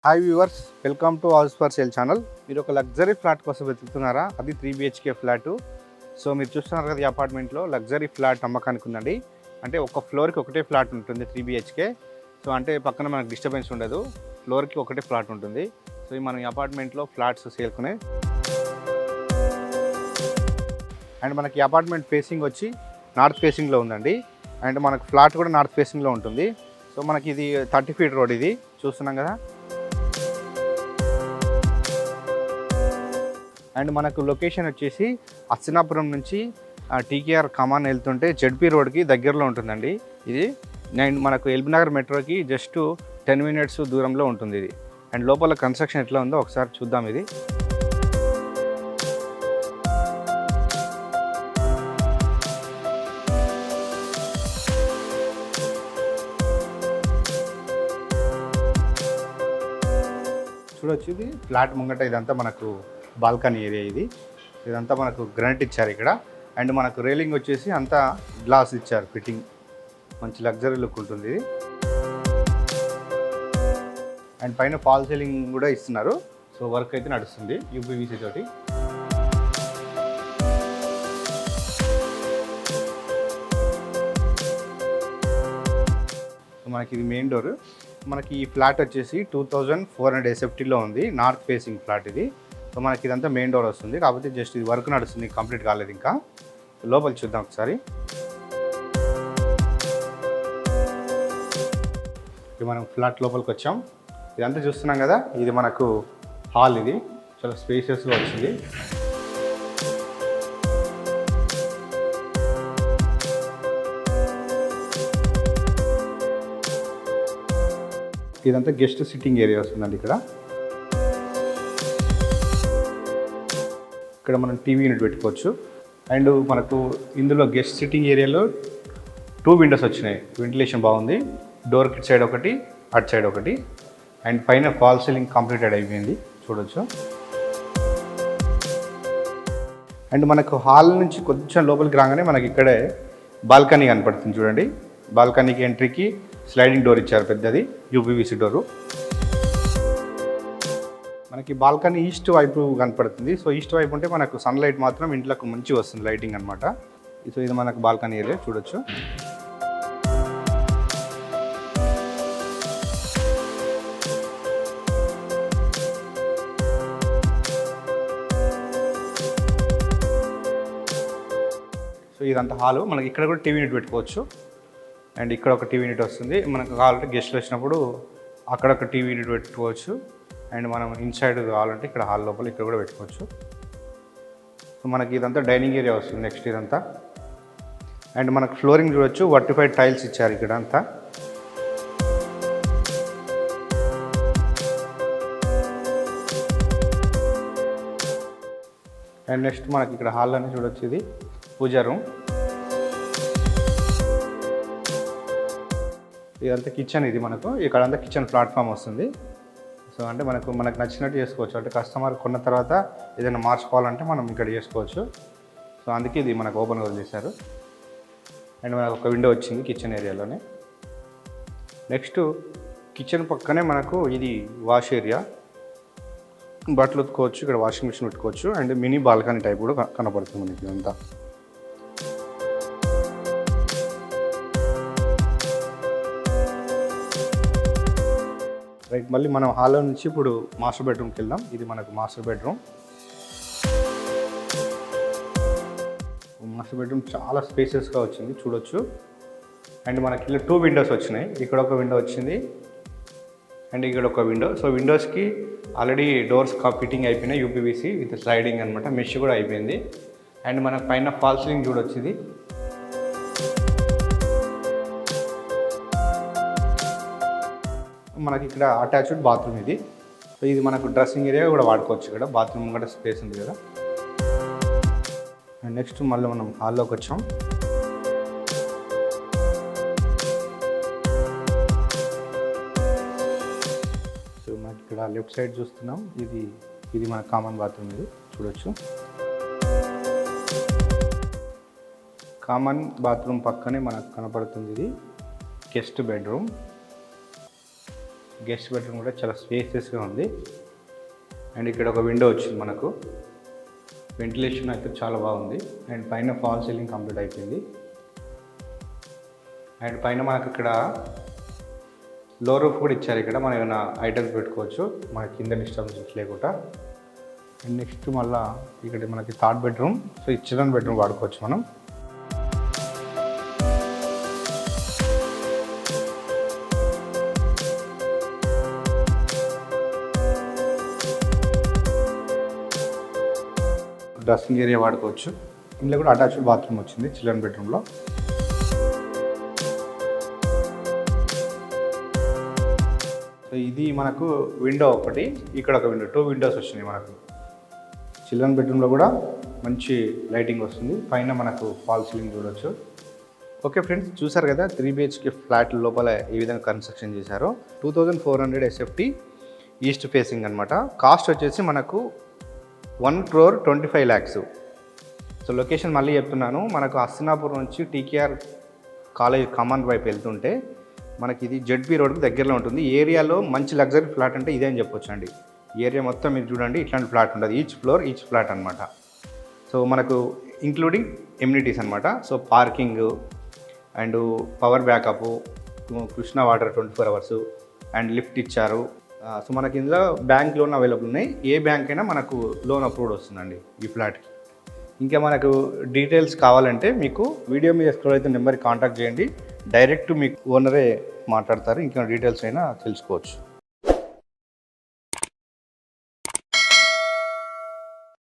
Hi viewers, welcome to house for sale channel. మీరు ఒక luxury flat కోసం వెతుకుతున్నారా? అది 3 BHK ఫ్లాటు. సో మీరు చూస్తున్నారు కదా, ఈ అపార్ట్మెంట్లో లగ్జరీ ఫ్లాట్ అమ్మకానికి ఉందండి. అంటే ఒక ఫ్లోర్కి ఒకటే ఫ్లాట్ ఉంటుంది 3 BHK. సో అంటే పక్కన మనకు డిస్టర్బెన్స్ ఉండదు, ఫ్లోర్కి ఒకటే ఫ్లాట్ ఉంటుంది. సో ఈ మనం ఈ అపార్ట్మెంట్లో ఫ్లాట్స్ సేల్కునే. అండ్ మనకి అపార్ట్మెంట్ ఫేసింగ్ వచ్చి నార్త్ ఫేసింగ్లో ఉందండి. అండ్ మనకు ఫ్లాట్ కూడా నార్త్ ఫేసింగ్లో ఉంటుంది. సో మనకి ఇది 30 feet రోడ్, ఇది చూస్తున్నాం కదా. అండ్ మనకు లొకేషన్ వచ్చేసి అస్సినాపురం నుంచి TKR కమాన్ వెళ్తుంటే జెడ్పీ రోడ్కి దగ్గరలో ఉంటుందండి ఇది. అండ్ మనకు ఎల్బీ నగర్ మెట్రోకి జస్ట్ 10 minutes దూరంలో ఉంటుంది ఇది. అండ్ లోపల కన్స్ట్రక్షన్ ఎట్లా ఉందో ఒకసారి చూద్దాం. ఇది చూడొచ్చు, ఇది ఫ్లాట్ ముంగట ఇదంతా మనకు బాల్కనీ ఏరియా. ఇదంతా మనకు గ్రానైట్ ఇచ్చారు ఇక్కడ. అండ్ మనకు రైలింగ్ వచ్చేసి అంతా గ్లాస్ ఇచ్చారు ఫిట్టింగ్. మంచి లగ్జరీ లుక్ ఉంటుంది ఇది. అండ్ పైన ఫాల్ సీలింగ్ కూడా ఇస్తున్నారు. సో వర్క్ అయితే నడుస్తుంది UPVC తోటి. సో మనకి ఇది మెయిన్ డోర్. మనకి ఈ ఫ్లాట్ వచ్చేసి 2400 SFTలో ఉంది, నార్త్ ఫేసింగ్ ఫ్లాట్ ఇది. సో మనకి ఇదంతా మెయిన్ డోర్ వస్తుంది, కాకపోతే జస్ట్ ఇది వర్క్ నడుస్తుంది, కంప్లీట్ కాలేదు ఇంకా. లోపల చూద్దాం ఒకసారి. ఇది మనం ఫ్లాట్ లోపలికి వచ్చాం. ఇదంతా చూస్తున్నాం కదా, ఇది మనకు హాల్. ఇది చాలా స్పేషియస్గా వచ్చింది. ఇదంతా గెస్ట్ సిట్టింగ్ ఏరియా వస్తుందండి. ఇక్కడ మనం టీవీ యూనిట్ పెట్టుకోవచ్చు. అండ్ మనకు ఇందులో గెస్ట్ సిట్టింగ్ ఏరియాలో 2 windows వచ్చినాయి, వెంటిలేషన్ బాగుంది. డోర్ కిట్ సైడ్ ఒకటి, అటు సైడ్ ఒకటి. అండ్ పైన ఫాల్ సీలింగ్ కంప్లీటెడ్ అయిపోయింది, చూడొచ్చు. అండ్ మనకు హాల్ నుంచి కొంచెం లోపలికి రాగానే మనకి ఇక్కడే బాల్కనీ కనపడుతుంది చూడండి. బాల్కనీకి ఎంట్రీకి స్లైడింగ్ డోర్ ఇచ్చారు, పెద్దది UPVC డోరు. మనకి బాల్కనీ ఈస్ట్ వైపు కనపడుతుంది. సో ఈస్ట్ వైపు ఉంటే మనకు సన్లైట్ మాత్రం ఇంట్లోకి మంచి వస్తుంది, లైటింగ్ అనమాట. సో ఇది మనకు బాల్కనీ ఏరియా, చూడొచ్చు. సో ఇదంతా హాలు. మనకి ఇక్కడ కూడా టీవీ యూనిట్ పెట్టుకోవచ్చు. అండ్ ఇక్కడ ఒక టీవీ యూనిట్ వస్తుంది. మనకు కావాలంటే గెస్ట్లు వచ్చినప్పుడు అక్కడ ఒక టీవీ యూనిట్ పెట్టుకోవచ్చు. అండ్ మనం ఇన్సైడ్ కావాలంటే ఇక్కడ హాల్ లోపల ఇక్కడ కూడా పెట్టుకోవచ్చు. సో మనకి ఇదంతా డైనింగ్ ఏరియా వస్తుంది నెక్స్ట్ ఇదంతా. అండ్ మనకు ఫ్లోరింగ్ చూడొచ్చు, వర్టిఫైడ్ టైల్స్ ఇచ్చారు ఇక్కడ అంతా. అండ్ నెక్స్ట్ మనకి ఇక్కడ హాల్లోనే చూడొచ్చు, ఇది పూజా రూమ్. ఇదంతా కిచెన్. ఇది మనకు ఇక్కడంతా కిచెన్ ప్లాట్ఫామ్ వస్తుంది. సో అంటే మనకు నచ్చినట్టు చేసుకోవచ్చు. అంటే కస్టమర్ కొన్న తర్వాత ఏదైనా మార్చుకోవాలంటే మనం ఇక్కడ చేసుకోవచ్చు. సో అందుకే ఇది మనకు ఓపెన్గా వదిలేశారు. అండ్ మనకు ఒక విండో వచ్చింది కిచెన్ ఏరియాలోనే. నెక్స్ట్ కిచెన్ పక్కనే మనకు ఇది వాష్ ఏరియా, బట్టలు ఉతుకోవచ్చు, ఇక్కడ వాషింగ్ మిషన్ పెట్టుకోవచ్చు. అండ్ మినీ బాల్కనీ టైప్ కూడా కనపడుతుంది మనకి ఇదంతా. రైట్, మళ్ళీ మనం హాల్లో నుంచి ఇప్పుడు మాస్టర్ బెడ్రూమ్కి వెళ్దాం. ఇది మనకు మాస్టర్ బెడ్రూమ్. మాస్టర్ బెడ్రూమ్ చాలా స్పేసెస్గా వచ్చింది, చూడొచ్చు. అండ్ మనకి ఇలా 2 windows వచ్చినాయి. ఇక్కడ ఒక విండో వచ్చింది అండ్ ఇక్కడ ఒక విండో. సో విండోస్కి ఆల్రెడీ డోర్స్ ఫిట్టింగ్ అయిపోయినాయి, UPVC విత్ స్లైడింగ్ అనమాట. మెష్ కూడా అయిపోయింది. అండ్ మనకు పైన ఫాల్ సీలింగ్ చూడొచ్చు. ఇది మనకి ఇక్కడ అటాచ్డ్ బాత్రూమ్. ఇది సో ఇది మనకు డ్రెస్సింగ్ ఏరియా కూడా వాడుకోవచ్చు. ఇక్కడ బాత్రూమ్ కూడా స్పేస్ ఉంది కదా. అండ్ నెక్స్ట్ మళ్ళీ మనం హాల్లోకి వచ్చాం. సో మనకి ఇక్కడ లెఫ్ట్ సైడ్ చూస్తున్నాం, ఇది మన కామన్ బాత్రూమ్. ఇది చూడొచ్చు. కామన్ బాత్రూమ్ పక్కనే మనకు కనపడుతుంది ఇది గెస్ట్ బెడ్రూమ్. గెస్ట్ బెడ్రూమ్ కూడా చాలా స్పేసియస్గా ఉంది. అండ్ ఇక్కడ ఒక విండో వచ్చింది మనకు. వెంటిలేషన్ అయితే చాలా బాగుంది. అండ్ పైన ఫాల్ సీలింగ్ కంప్లీట్ అయిపోయింది. అండ్ పైన మనకు ఇక్కడ లో రూఫ్ కూడా ఇచ్చారు. ఇక్కడ మనం ఏమైనా ఐటమ్స్ పెట్టుకోవచ్చు మన కింద డిస్టర్బెన్స్ లేకుండా. అండ్ నెక్స్ట్ మళ్ళీ ఇక్కడ మనకి థర్డ్ బెడ్రూమ్. సో ఈ చిల్డ్రన్ బెడ్రూమ్ వాడుకోవచ్చు మనం. డ్రెస్సింగ్ ఏరియా వాడుకోవచ్చు. ఇందులో కూడా అటాచ్డ్ బాత్రూమ్ వచ్చింది చిల్డ్రన్ బెడ్రూమ్లో. సో ఇది మనకు విండో ఒకటి, ఇక్కడ ఒక విండో, 2 విండోస్ వచ్చినాయి మనకు. చిల్డ్రన్ బెడ్రూమ్లో కూడా మంచి లైటింగ్ వస్తుంది. పైన మనకు ఫాల్ సీలింగ్ చూడవచ్చు. ఓకే ఫ్రెండ్స్, చూసారు కదా 3 BHK ఫ్లాట్ లోపల ఏ విధంగా కన్స్ట్రక్షన్ చేశారో. 2400 SFT ఈస్ట్ ఫేసింగ్ అనమాట. కాస్ట్ వచ్చేసి మనకు 1,25 lakhs. సో లొకేషన్ మళ్ళీ చెప్తున్నాను, మనకు హస్తినాపూర్ నుంచి TKR కాలేజ్ కమాన్ వైపు వెళ్తుంటే మనకి ఇది జెడ్పీ రోడ్కి దగ్గరలో ఉంటుంది. ఏరియాలో మంచి లగ్జరీ ఫ్లాట్ అంటే ఇదే అని చెప్పొచ్చు అండి. ఏరియా మొత్తం మీరు చూడండి ఇట్లాంటి ఫ్లాట్ ఉంటుంది. ఈచ్ ఫ్లోర్ ఈచ్ ఫ్లాట్ అనమాట. సో మనకు ఇంక్లూడింగ్ ఎమ్యూనిటీస్ అనమాట. So parking and power backup, Krishna water 24 hours and lift ఇచ్చారు. సో మనకి ఇందులో బ్యాంక్ లోన్ అవైలబుల్ ఉన్నాయి. ఏ బ్యాంక్ అయినా మనకు లోన్ అప్రూవ్డ్ వస్తుందండి ఈ ఫ్లాట్కి. ఇంకా మనకు డీటెయిల్స్ కావాలంటే మీకు వీడియో మీద స్క్రోల్ అయితే నెంబర్కి కాంటాక్ట్ చేయండి. డైరెక్ట్ మీకు ఓనరే మాట్లాడతారు. ఇంకా డీటెయిల్స్ అయినా తెలుసుకోవచ్చు.